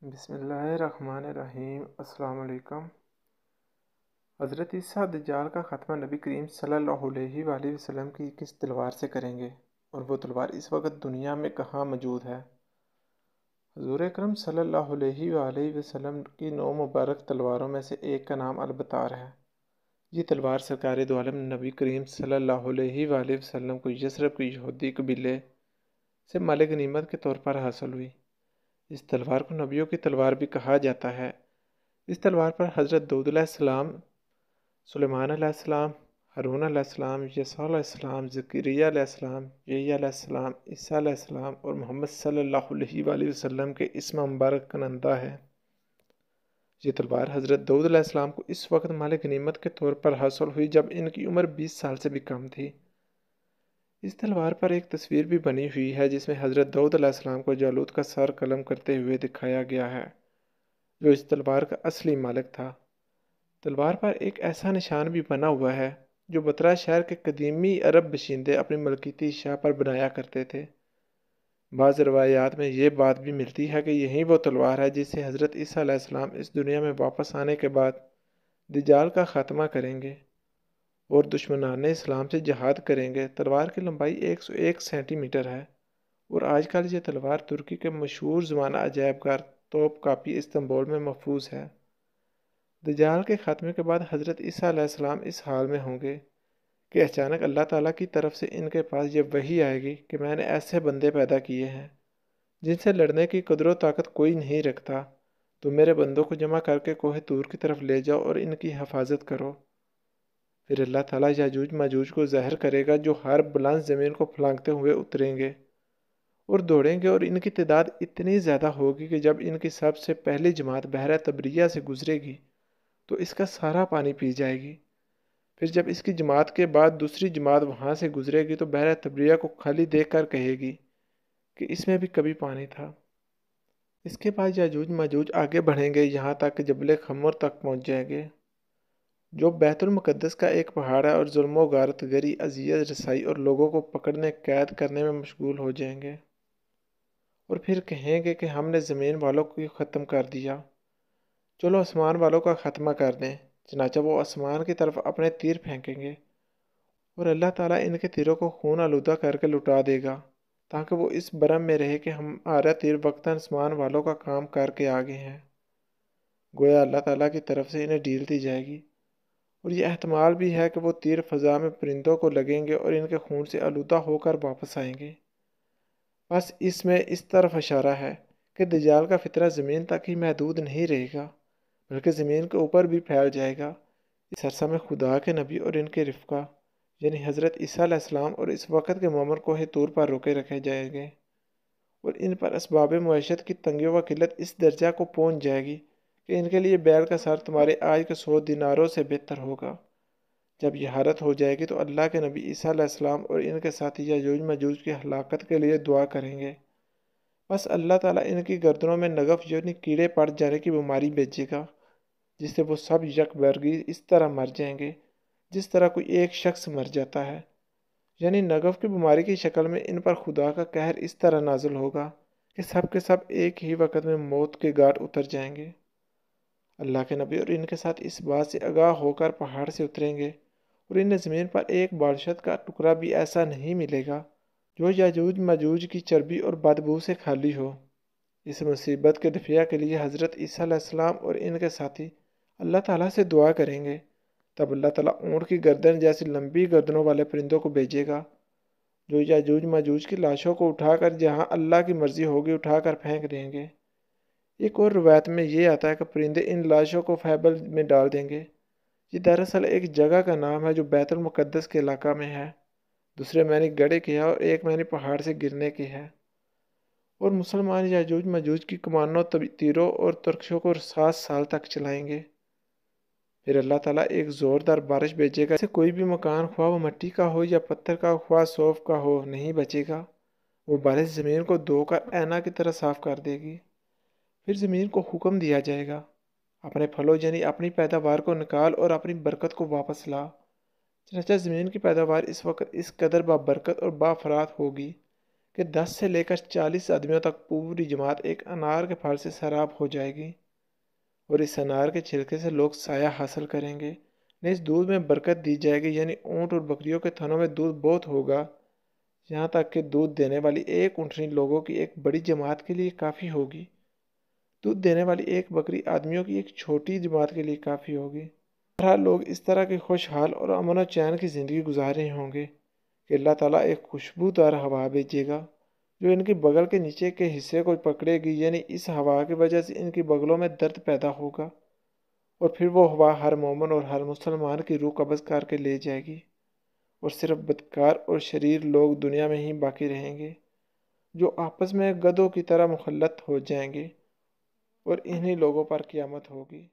بسم اللہ الرحمن الرحیم۔ السلام علیکم۔ حضرت عیسیٰ دجال کا خاتمہ نبی کریم صلی اللہ علیہ وآلہ وسلم کی کس تلوار سے کریں گے، اور وہ تلوار اس وقت دنیا میں کہاں موجود ہے؟ حضور اکرم صلی اللہ علیہ وآلہ وسلم کی 9 مبارک تلواروں میں سے ایک کا نام البتار ہے۔ یہ تلوار سرکار دو عالم نبی کریم صلی اللہ علیہ وآلہ وسلم کو یثرب کے یہودی قبیلے سے مال غنیمت کے طور پر حاصل ہوئی۔ اس تلوار کو نبیوں کی تلوار بھی کہا جاتا ہے۔ اس تلوار پر حضرت داؤد علیہ السلام، سلیمان علیہ السلام، ہارون علیہ السلام، یسوع علیہ السلام، زکریا علیہ السلام، یحییٰ علیہ السلام، عیسیٰ علیہ السلام اور محمد صلی اللہ علیہ وآلہ وسلم کے اسم مبارک کنندہ ہے۔ یہ تلوار حضرت داؤد علیہ السلام کو اس وقت مال غنیمت کے طور پر حاصل ہوئی جب ان کی عمر 20 سال سے بھی کم تھی۔ اس تلوار پر ایک تصویر بھی بنی ہوئی ہے جس میں حضرت داؤد علیہ السلام کو جالوت کا سر قلم کرتے ہوئے دکھایا گیا ہے، جو اس تلوار کا اصلی مالک تھا۔ تلوار پر ایک ایسا نشان بھی بنا ہوا ہے جو بترا شہر کے قدیمی عرب باشندے اپنی ملکیتی شاہ پر بنایا کرتے تھے۔ بعض روایات میں یہ بات بھی ملتی ہے کہ یہی وہ تلوار ہے جس سے حضرت عیسیٰ علیہ السلام اس دنیا میں واپس آنے کے بعد دجال کا خاتمہ کریں گے اور دشمنان اسلام سے جہاد کریں گے۔ تلوار کی لمبائی 101 سینٹی میٹر ہے اور آج کل یہ تلوار ترکی کے مشہور زمانہ عجائب گھر توپ کاپی استنبول میں محفوظ ہے۔ دجال کے خاتمے کے بعد حضرت عیسیٰ علیہ السلام اس حال میں ہوں گے کہ اچانک اللہ تعالیٰ کی طرف سے ان کے پاس یہ وحی آئے گی کہ میں نے ایسے بندے پیدا کیے ہیں جن سے لڑنے کی قدر و طاقت کوئی نہیں رکھتا، تو میرے بندوں کو جمع کر کے کوہ طور کی طرف لے جاؤ اور ان کی حفاظت کرو۔ پھر اللہ تعالیٰ یاجوج ماجوج کو ظاہر کرے گا جو ہر بلند زمین کو پھلانگتے ہوئے اتریں گے اور دوڑیں گے، اور ان کی تعداد اتنی زیادہ ہوگی کہ جب ان کی سب سے پہلی جماعت بحیرہ تبریہ سے گزرے گی تو اس کا سارا پانی پی جائے گی۔ پھر جب اس کی جماعت کے بعد دوسری جماعت وہاں سے گزرے گی تو بحیرہ تبریہ کو خالی دیکھ کر کہے گی کہ اس میں بھی کبھی پانی تھا۔ اس کے بعد یاجوج ماجوج آگے بڑھیں گے یہاں تک کہ جبل خمر تک پہنچ جائیں گے، جو بیت المقدس کا ایک پہاڑ ہے، اور ظلم و غارت گری، اذیت رسائی اور لوگوں کو پکڑنے قید کرنے میں مشغول ہو جائیں گے، اور پھر کہیں گے کہ ہم نے زمین والوں کو ختم کر دیا، چلو آسمان والوں کا خاتمہ کر دیں۔ چنانچہ وہ آسمان کی طرف اپنے تیر پھینکیں گے اور اللہ تعالیٰ ان کے تیروں کو خون آلودہ کر کے لٹا دے گا تاکہ وہ اس برہم میں رہے کہ ہمارا تیر وقتاً آسمان والوں کا کام کر کے آگے ہیں۔ گویا اللہ تعالیٰ کی طرف سے انہیں ڈھیل دی جائے گی، اور یہ احتمال بھی ہے کہ وہ تیر فضا میں پرندوں کو لگیں گے اور ان کے خون سے آلودہ ہو کر واپس آئیں گے۔ بس اس میں اس طرف اشارہ ہے کہ دجال کا فتنہ زمین تک ہی محدود نہیں رہے گا بلکہ زمین کے اوپر بھی پھیل جائے گا۔ اس عرصہ میں خدا کے نبی اور ان کے رفقا یعنی حضرت عیسیٰ علیہ السلام اور اس وقت کے مومن کوہ طور پر روکے رکھے جائیں گے، اور ان پر اسباب معیشت کی تنگی و قلت اس درجہ کو پہنچ جائے گی کہ ان کے لیے بیل کا سر تمہارے آج کے 100 دیناروں سے بہتر ہوگا۔ جب یہ حالت ہو جائے گی تو اللہ کے نبی عیسیٰ علیہ السلام اور ان کے ساتھی یاجوج ماجوج کی ہلاکت کے لیے دعا کریں گے۔ بس اللہ تعالیٰ ان کی گردنوں میں نگف یعنی کیڑے پڑ جانے کی بیماری بھیجے گا، جس سے وہ سب یک برگی اس طرح مر جائیں گے جس طرح کوئی ایک شخص مر جاتا ہے، یعنی نگف کی بیماری کی شکل میں ان پر خدا کا قہر اس طرح نازل ہوگا کہ سب کے سب ایک ہی وقت میں موت کے گھاٹ اتر جائیں گے۔ اللہ کے نبی اور ان کے ساتھ اس بات سے آگاہ ہو کر پہاڑ سے اتریں گے، اور انہیں زمین پر ایک بالشت کا ٹکڑا بھی ایسا نہیں ملے گا جو یاجوج ماجوج کی چربی اور بدبو سے خالی ہو۔ اس مصیبت کے دفعہ کے لیے حضرت عیسیٰ علیہ السلام اور ان کے ساتھی اللہ تعالیٰ سے دعا کریں گے، تب اللہ تعالیٰ اونٹ کی گردن جیسی لمبی گردنوں والے پرندوں کو بھیجے گا جو یاجوج ماجوج کی لاشوں کو اٹھا کر جہاں اللہ کی مرضی ہوگی اٹھا کر پھینک دیں گے۔ ایک اور روایت میں یہ آتا ہے کہ پرندے ان لاشوں کو فیبل میں ڈال دیں گے۔ یہ دراصل ایک جگہ کا نام ہے جو بیت المقدس کے علاقہ میں ہے، دوسرے معنی گڑھے کی ہے اور ایک معنی پہاڑ سے گرنے کی ہے، اور مسلمان یاجوج ماجوج کی کمانوں، تیروں اور ترکشوں کو 7 سال تک چلائیں گے۔ پھر اللہ تعالیٰ ایک زوردار بارش بھیجے گا، اسے کوئی بھی مکان خواہ وہ مٹی کا ہو یا پتھر کا خواہ صوف کا ہو نہیں بچے گا۔ وہ بارش زمین کو دھو کر آئینہ کی طرح صاف کر دے گی۔ پھر زمین کو حکم دیا جائے گا، اپنے پھلوں یعنی اپنی پیداوار کو نکال اور اپنی برکت کو واپس لا۔ چنانچہ زمین کی پیداوار اس وقت اس قدر بابرکت اور بافرات ہوگی کہ 10 سے لے کر 40 آدمیوں تک پوری جماعت ایک انار کے پھل سے سیراب ہو جائے گی، اور اس انار کے چھلکے سے لوگ سایہ حاصل کریں گے۔ اس دودھ میں برکت دی جائے گی، یعنی اونٹ اور بکریوں کے تھنوں میں دودھ بہت ہوگا، یہاں تک کہ دودھ دینے والی ایک اونٹنی لوگوں کی ایک بڑی جماعت کے لیے کافی ہوگی۔ دودھ دینے والی ایک بکری آدمیوں کی ایک چھوٹی جماعت کے لیے کافی ہوگی۔ بہرحال لوگ اس طرح کی خوشحال اور امن و چین کی زندگی گزار رہے ہوں گے کہ اللہ تعالیٰ ایک خوشبودار ہوا بھیجے گا جو ان کی بغل کے نیچے کے حصے کو پکڑے گی، یعنی اس ہوا کی وجہ سے ان کی بغلوں میں درد پیدا ہوگا، اور پھر وہ ہوا ہر مومن اور ہر مسلمان کی روح قبض کر کے لے جائے گی، اور صرف بدکار اور شریر لوگ دنیا میں ہی باقی رہیں گے جو آپس میں گدھوں کی طرح مخلط ہو جائیں گے، اور انہی لوگوں پر قیامت ہوگی۔